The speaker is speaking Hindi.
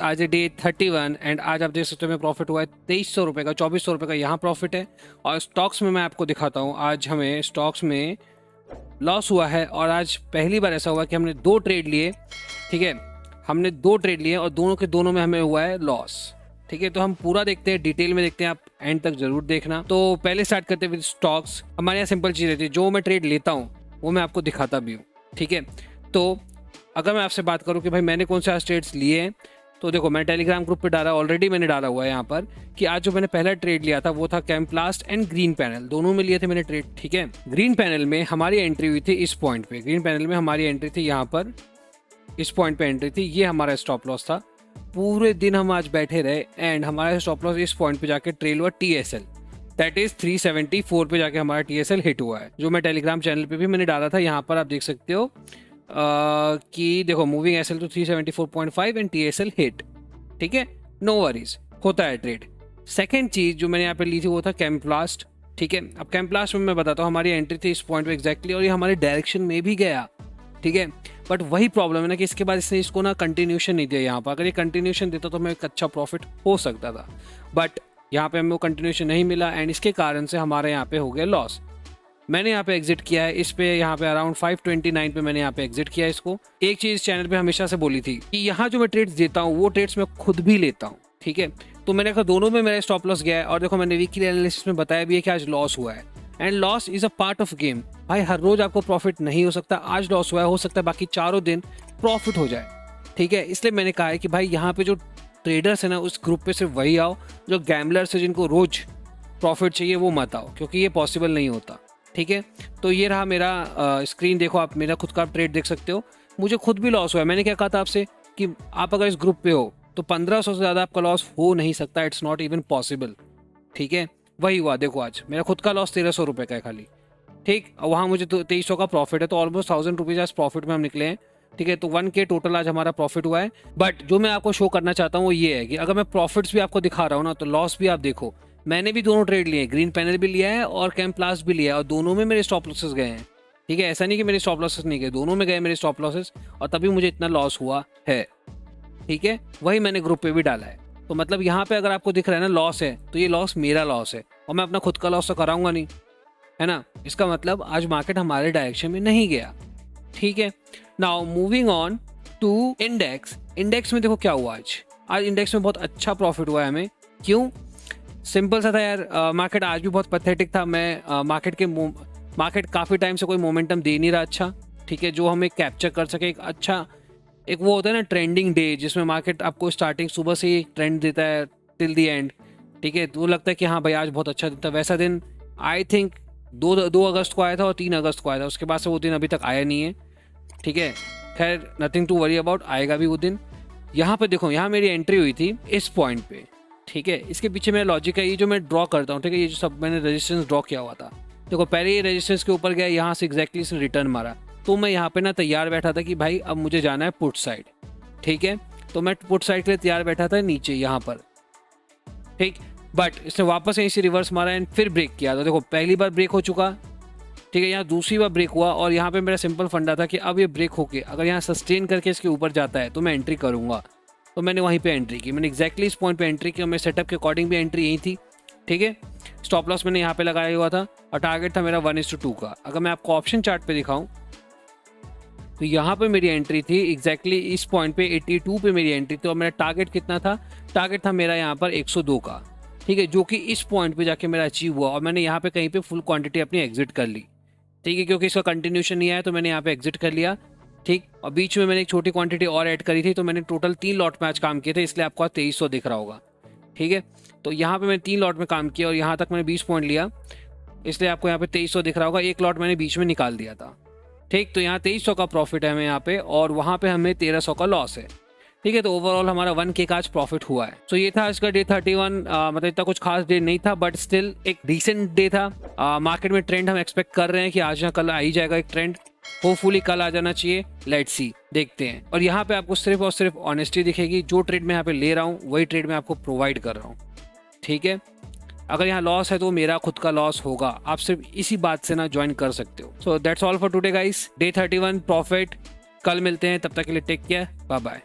आज है डे 31 एंड आज आप देख सकते हो मेरा प्रॉफिट हुआ है 2300 रुपये का, 2400 रुपये का यहाँ प्रॉफिट है। और स्टॉक्स में मैं आपको दिखाता हूँ, आज हमें स्टॉक्स में लॉस हुआ है। और आज पहली बार ऐसा हुआ कि हमने 2 ट्रेड लिए, ठीक है, हमने 2 ट्रेड लिए और दोनों के दोनों में हमें हुआ है लॉस, ठीक है। तो हम पूरा देखते हैं, डिटेल में देखते हैं, आप एंड तक जरूर देखना। तो पहले स्टार्ट करते हैं विद स्टॉक्स। हमारे यहाँ सिंपल चीज़ रहती है, जो मैं ट्रेड लेता हूँ वो मैं आपको दिखाता भी हूँ, ठीक है। तो अगर मैं आपसे बात करूँ कि भाई मैंने कौन से आज ट्रेड्स लिए हैं, तो देखो मैं टेलीग्राम ग्रुप पे डाला, ऑलरेडी मैंने डाला हुआ है यहाँ पर कि आज जो मैंने पहला ट्रेड लिया था वो था कैम्प्लास्ट एंड ग्रीन पैनल, दोनों में लिए थे मैंने ट्रेड, ठीक है। ग्रीन पैनल में हमारी एंट्री हुई थी इस पॉइंट पे, ग्रीन पैनल में हमारी एंट्री थी यहाँ पर, इस पॉइंट पे एंट्री थी, ये हमारा स्टॉप लॉस था। पूरे दिन हम आज बैठे रहे एंड हमारा स्टॉप लॉस इस पॉइंट पे जाके ट्रेल हुआ TSL, दैट इज 374 पे जाके हमारा TSL हिट हुआ है, जो मैं टेलीग्राम चैनल पे भी मैंने डाला था। यहाँ पर आप देख सकते हो कि देखो मूविंग SL तो 374.5 एंड TSL हिट, ठीक है, नो वरीज, होता है ट्रेड। सेकेंड चीज जो मैंने यहाँ पे ली थी वो था कैम्प्लास्ट, ठीक है। अब कैम्प्लास्ट में मैं बताता हूँ, हमारी एंट्री थी इस पॉइंट पे एग्जैक्टली और ये हमारे डायरेक्शन में भी गया, ठीक है। बट वही प्रॉब्लम है ना कि इसके बाद इसने इसको ना कंटिन्यूशन नहीं दिया यहाँ पर। अगर ये कंटिन्यूशन देता तो हमें एक अच्छा प्रॉफिट हो सकता था, बट यहाँ पे हमें वो कंटिन्यूशन नहीं मिला एंड इसके कारण से हमारे यहाँ पे हो गया लॉस। मैंने यहाँ पे एग्जिट किया है इस पे, यहाँ पे अराउंड 529 पे मैंने यहाँ पे एग्जिट किया है इसको। एक चीज चैनल पे हमेशा से बोली थी कि यहाँ जो मैं ट्रेड्स देता हूँ वो ट्रेड्स मैं खुद भी लेता हूँ, ठीक है। तो मैंने कहा दोनों में मेरा स्टॉप लॉस गया है और देखो मैंने वीकली एनालिसिस में बताया भी है कि आज लॉस हुआ है and loss is a part of game. भाई हर रोज आपको प्रॉफिट नहीं हो सकता, आज लॉस हुआ है, हो सकता है बाकी चारों दिन प्रॉफिट हो जाए, ठीक है। इसलिए मैंने कहा है कि भाई यहाँ पे जो ट्रेडर्स है ना उस ग्रुप पे सिर्फ वही आओ, जो गैम्बलर्स है जिनको रोज प्रॉफिट चाहिए वो मत आओ, क्योंकि ये पॉसिबल नहीं होता, ठीक है। तो ये रहा मेरा स्क्रीन, देखो आप मेरा खुद का ट्रेड देख सकते हो, मुझे खुद भी लॉस हुआ है। मैंने क्या कहा था आपसे कि आप अगर इस ग्रुप पे हो तो 1500 से ज़्यादा आपका लॉस हो नहीं सकता, इट्स नॉट इवन पॉसिबल, ठीक है। वही हुआ, देखो आज मेरा खुद का लॉस 1300 रुपये का है खाली, ठीक। वहाँ मुझे तो 2300 का प्रॉफिट है, तो ऑलमोस्ट 1000 रुपीज़ आज प्रॉफिट में हम निकले हैं, ठीक है। तो 1K टोटल आज हमारा प्रॉफिट हुआ है। बट जो मैं आपको शो करना चाहता हूँ वो ये है कि अगर मैं प्रॉफिट्स भी आपको दिखा रहा हूँ ना तो लॉस भी आप देखो। मैंने भी दोनों ट्रेड लिए, ग्रीन पैनल भी लिया है और कैम्प्लास्ट भी लिया है और दोनों में मेरे स्टॉप लॉसेस गए हैं, ठीक है। ऐसा नहीं कि मेरे स्टॉप लॉसेस नहीं गए, दोनों में गए मेरे स्टॉप लॉसेस और तभी मुझे इतना लॉस हुआ है, ठीक है। वही मैंने ग्रुप पे भी डाला है। तो मतलब यहाँ पे अगर आपको दिख रहा है ना लॉस है, तो ये लॉस मेरा लॉस है और मैं अपना खुद का लॉस तो कराऊंगा नहीं, है ना। इसका मतलब आज मार्केट हमारे डायरेक्शन में नहीं गया, ठीक है। Now moving on to index. Index में देखो क्या हुआ आज इंडेक्स में बहुत अच्छा प्रॉफिट हुआ है हमें। क्यों? सिंपल सा था यार, मार्केट आज भी बहुत पैथेटिक था। मैं मार्केट काफ़ी टाइम से कोई मोमेंटम दे नहीं रहा अच्छा, ठीक है, जो हमें कैप्चर कर सके। एक अच्छा एक वो होता है ना ट्रेंडिंग डे, जिसमें मार्केट आपको स्टार्टिंग सुबह से ही ट्रेंड देता है टिल दी एंड, ठीक है। तो लगता है कि हाँ भाई आज बहुत अच्छा दिन था। वैसा दिन आई थिंक 2 अगस्त को आया था और 3 अगस्त को आया था, उसके बाद से वो दिन अभी तक आया नहीं है, ठीक है। खैर नथिंग टू वरी अबाउट, आएगा भी वो दिन। यहाँ पे देखो, यहाँ मेरी एंट्री हुई थी इस पॉइंट पे, ठीक है। इसके पीछे मेरा लॉजिक है, ये जो मैं ड्रॉ करता हूँ, ठीक है, ये जो सब मैंने रेजिस्टेंस ड्रॉ किया हुआ था, देखो पहले ये रेजिस्टेंस के ऊपर गया, यहाँ से एग्जैक्टली इसने रिटर्न मारा, तो मैं यहाँ पे ना तैयार बैठा था कि भाई अब मुझे जाना है पुट साइड, ठीक है। तो मैं पुट साइड के लिए तैयार बैठा था नीचे यहाँ पर, ठीक। बट इसने वापस यहीं से रिवर्स मारा एंड फिर ब्रेक किया, तो देखो पहली बार ब्रेक हो चुका, ठीक है, यहाँ दूसरी बार ब्रेक हुआ और यहाँ पे मेरा सिंपल फंडा था कि अब ये ब्रेक होके अगर यहाँ सस्टेन करके इसके ऊपर जाता है तो मैं एंट्री करूँगा। तो मैंने वहीं पे एंट्री की, मैंने एग्जैक्टली इस पॉइंट पे एंट्री की और मेरे सेटअप के अकॉर्डिंग भी एंट्री यही थी, ठीक है। स्टॉप लॉस मैंने यहाँ पे लगाया हुआ था और टारगेट था मेरा 1:2 का। अगर मैं आपको ऑप्शन चार्ट पे दिखाऊं तो यहाँ पे मेरी एंट्री थी एग्जैक्टली इस पॉइंट पे 82 पे मेरी एंट्री थी और मेरा टारगेट कितना था, टारगेट था मेरा यहाँ पर 102 का, ठीक है, जो कि इस पॉइंट पे जाके मेरा अचीव हुआ और मैंने यहाँ पे कहीं पे फुल क्वांटिटी अपनी एग्जिट कर ली, ठीक है, क्योंकि इसका कंटिन्यूशन नहीं आया तो मैंने यहाँ पे एग्जिट कर लिया, ठीक। और बीच में मैंने एक छोटी क्वांटिटी और ऐड करी थी, तो मैंने टोटल 3 लॉट में आज काम किए थे, इसलिए आपको 2300 दिख रहा होगा, ठीक है। तो यहाँ पे मैंने 3 लॉट में काम किया और यहाँ तक मैंने 20 पॉइंट लिया, इसलिए आपको यहाँ पे 2300 दिख रहा होगा। एक लॉट मैंने बीच में निकाल दिया था, ठीक। तो यहाँ 2300 का प्रॉफिट है हमें यहाँ पे और वहाँ पे हमें 1300 का लॉस है, ठीक है। तो ओवरऑल हमारा 1K का आज प्रॉफिट हुआ है। तो ये था आज का डे 31। मतलब इतना कुछ खास डे नहीं था, बट स्टिल एक डिसेंट डे था। मार्केट में ट्रेंड हम एक्सपेक्ट कर रहे हैं कि आज या कल आ ही जाएगा एक ट्रेंड, होपफुली कल आ जाना चाहिए, लेट्स सी, देखते हैं। और यहाँ पे आपको सिर्फ और सिर्फ ऑनेस्टी दिखेगी, जो ट्रेड मैं यहाँ पे ले रहा हूँ वही ट्रेड मैं आपको प्रोवाइड कर रहा हूँ, ठीक है। अगर यहाँ लॉस है तो मेरा खुद का लॉस होगा, आप सिर्फ इसी बात से ना ज्वाइन कर सकते हो। So that's all for today guys, day 31 profit. कल मिलते हैं, तब तक के लिए टेक केयर, बाय बाय।